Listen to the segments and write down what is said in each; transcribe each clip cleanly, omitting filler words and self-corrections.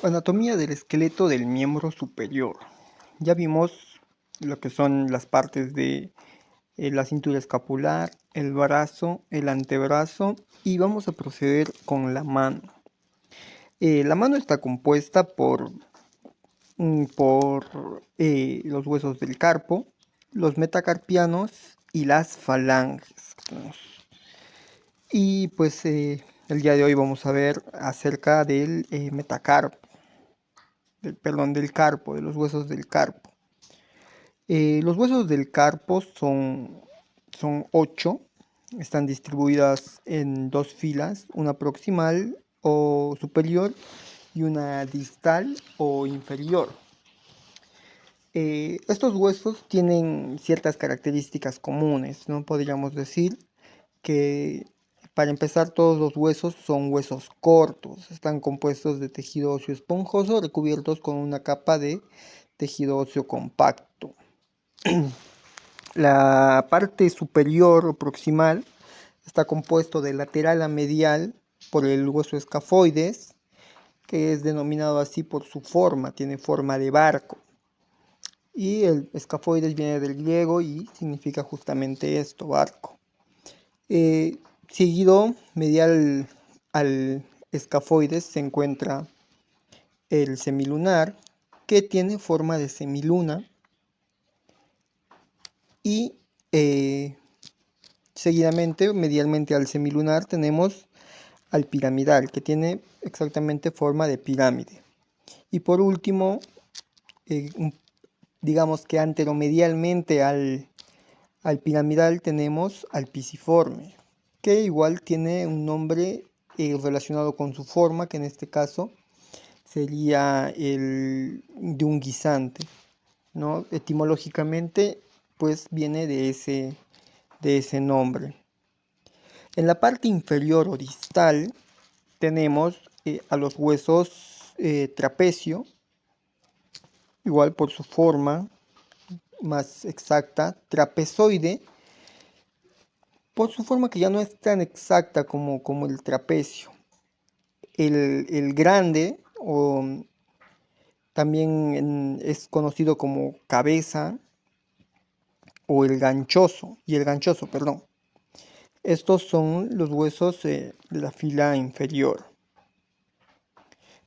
Anatomía del esqueleto del miembro superior. Ya vimos lo que son las partes de la cintura escapular, el brazo, el antebrazo y vamos a proceder con la mano. La mano está compuesta por los huesos del carpo, los metacarpianos y las falanges. Y pues el día de hoy vamos a ver acerca del metacarpo. Del carpo, de los huesos del carpo. Los huesos del carpo son 8, están distribuidas en dos filas, una proximal o superior y una distal o inferior. Estos huesos tienen ciertas características comunes, ¿no? Podríamos decir que para empezar todos los huesos son huesos cortos, están compuestos de tejido óseo esponjoso recubiertos con una capa de tejido óseo compacto. La parte superior o proximal está compuesto de lateral a medial por el hueso escafoides, que es denominado así por su forma, tiene forma de barco. Y el escafoides viene del griego y significa justamente esto, barco. Seguido, medial al escafoides, se encuentra el semilunar, que tiene forma de semiluna. Y seguidamente, medialmente al semilunar, tenemos al piramidal, que tiene exactamente forma de pirámide. Y por último, digamos que anteromedialmente al piramidal tenemos al pisiforme, que igual tiene un nombre relacionado con su forma, que en este caso sería el de un guisante, ¿no? Etimológicamente, pues viene de ese nombre. En la parte inferior o distal tenemos a los huesos trapecio, igual por su forma más exacta, trapezoide, por su forma que ya no es tan exacta como el trapecio. El grande o también es conocido como cabeza o el ganchoso, perdón. Estos son los huesos de la fila inferior.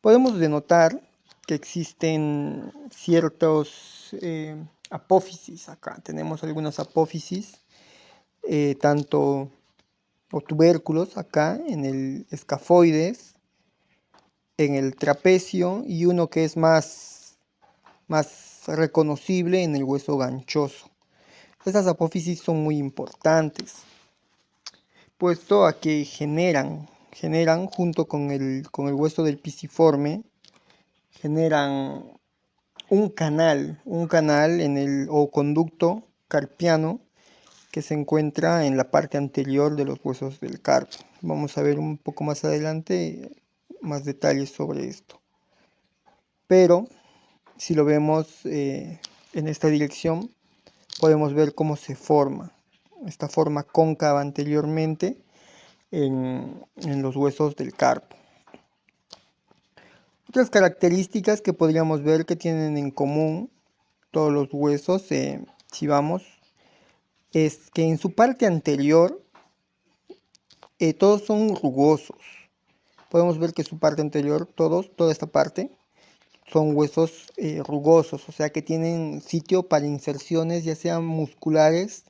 Podemos denotar que existen ciertos apófisis acá. Tenemos algunas apófisis, tanto o tubérculos acá en el escafoides, en el trapecio y uno que es más reconocible en el hueso ganchoso. Estas apófisis son muy importantes, puesto a que generan junto con el hueso del pisiforme, generan un canal o conducto carpiano que se encuentra en la parte anterior de los huesos del carpo. Vamos a ver un poco más adelante más detalles sobre esto. Pero si lo vemos en esta dirección, podemos ver cómo se forma esta forma cóncava anteriormente en los huesos del carpo. Otras características que podríamos ver que tienen en común todos los huesos, si vamos, es que en su parte anterior todos son rugosos. Podemos ver que su parte anterior, toda esta parte, son huesos rugosos, o sea que tienen sitio para inserciones ya sean musculares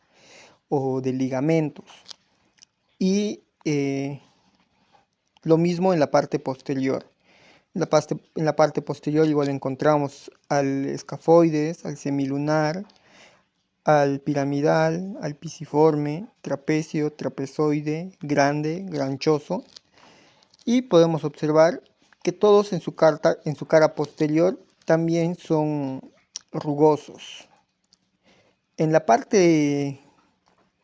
o de ligamentos. Y lo mismo en la parte posterior. En la parte posterior igual encontramos al escafoides, al semilunar, al piramidal, al pisiforme, trapecio, trapezoide, grande, ganchoso. Y podemos observar que todos en su cara posterior también son rugosos. En la parte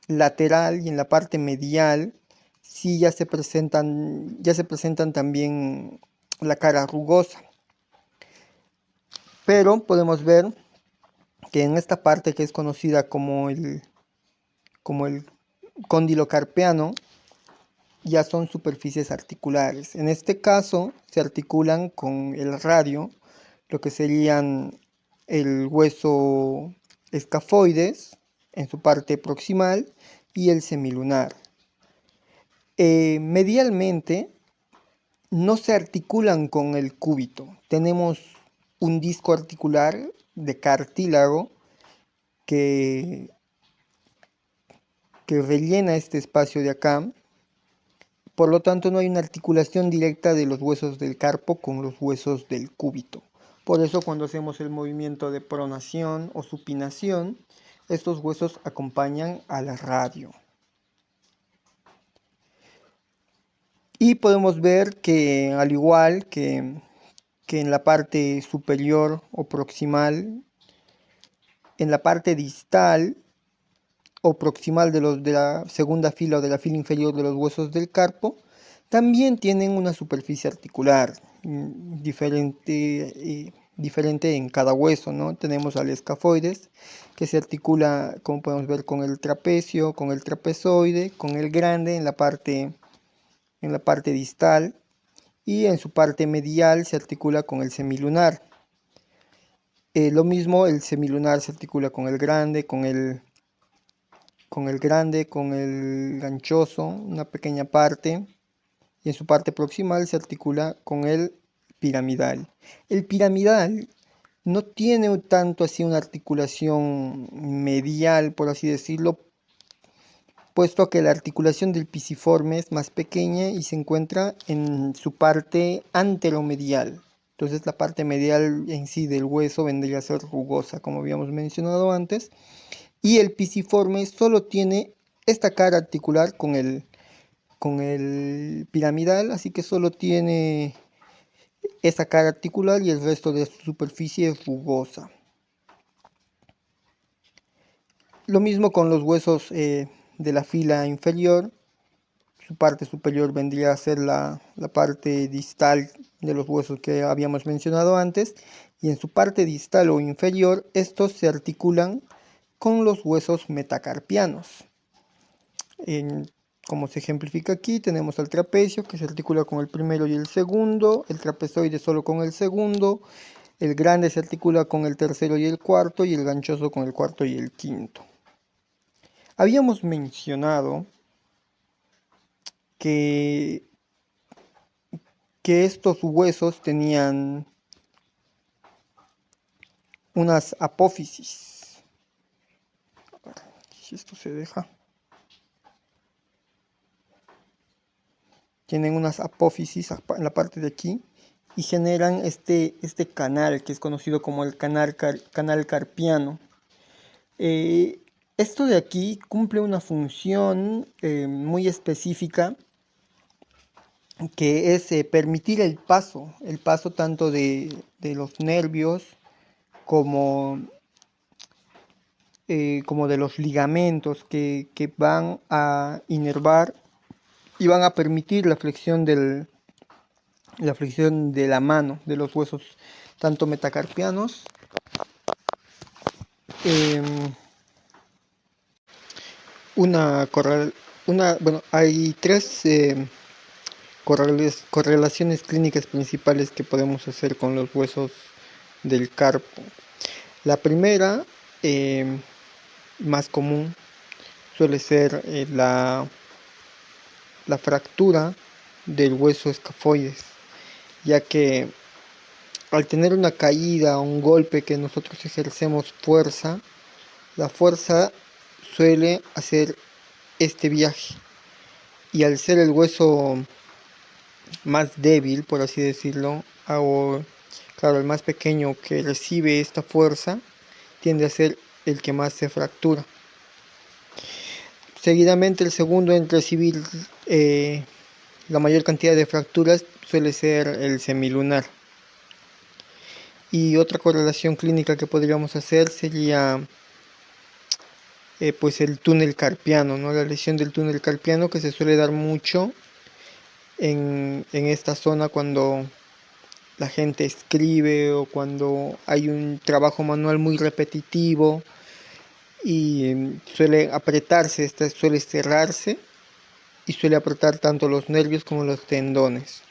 lateral y en la parte medial sí ya se presentan también la cara rugosa. Pero podemos ver que en esta parte que es conocida como el cóndilo carpiano, ya son superficies articulares. En este caso se articulan con el radio, lo que serían el hueso escafoides en su parte proximal y el semilunar. Medialmente no se articulan con el cúbito. Tenemos un disco articular de cartílago que rellena este espacio de acá. Por lo tanto, no hay una articulación directa de los huesos del carpo con los huesos del cúbito. Por eso, cuando hacemos el movimiento de pronación o supinación, estos huesos acompañan al radio. Y podemos ver que, al igual que en la parte superior o proximal, en la parte distal o proximal de la segunda fila o de la fila inferior de los huesos del carpo, también tienen una superficie articular diferente en cada hueso, ¿no? Tenemos al escafoides, que se articula, como podemos ver, con el trapecio, con el trapezoide, con el grande en la parte distal, y en su parte medial se articula con el semilunar. Lo mismo, el semilunar se articula con el grande, con el ganchoso, una pequeña parte, y en su parte proximal se articula con el piramidal. El piramidal no tiene tanto así una articulación medial, por así decirlo, puesto que la articulación del pisiforme es más pequeña y se encuentra en su parte anteromedial. Entonces la parte medial en sí del hueso vendría a ser rugosa, como habíamos mencionado antes, y el pisiforme solo tiene esta cara articular con el piramidal, así que solo tiene esa cara articular y el resto de su superficie es rugosa. Lo mismo con los huesos de la fila inferior. Su parte superior vendría a ser la parte distal de los huesos que habíamos mencionado antes, y en su parte distal o inferior estos se articulan con los huesos metacarpianos. Como se ejemplifica aquí, tenemos al trapecio, que se articula con el primero y el segundo, el trapezoide solo con el segundo, el grande se articula con el tercero y el cuarto, y el ganchoso con el cuarto y el quinto. Habíamos mencionado que estos huesos tenían unas apófisis. Si esto se deja. Tienen unas apófisis en la parte de aquí y generan este canal que es conocido como el canal carpiano. Esto de aquí cumple una función muy específica, que es permitir el paso tanto de los nervios como de los ligamentos que van a inervar y van a permitir la flexión de la mano, de los huesos tanto metacarpianos. Hay tres correlaciones clínicas principales que podemos hacer con los huesos del carpo. La primera, más común, suele ser la fractura del hueso escafoides, ya que al tener una caída o un golpe que nosotros ejercemos fuerza, la fuerza suele hacer este viaje, y al ser el hueso más débil, por así decirlo, o claro, el más pequeño que recibe esta fuerza, tiende a ser el que más se fractura. Seguidamente, el segundo en recibir la mayor cantidad de fracturas suele ser el semilunar. Y otra correlación clínica que podríamos hacer sería pues el túnel carpiano, ¿no? La lesión del túnel carpiano, que se suele dar mucho en esta zona cuando la gente escribe o cuando hay un trabajo manual muy repetitivo y suele apretarse, suele cerrarse, y suele apretar tanto los nervios como los tendones.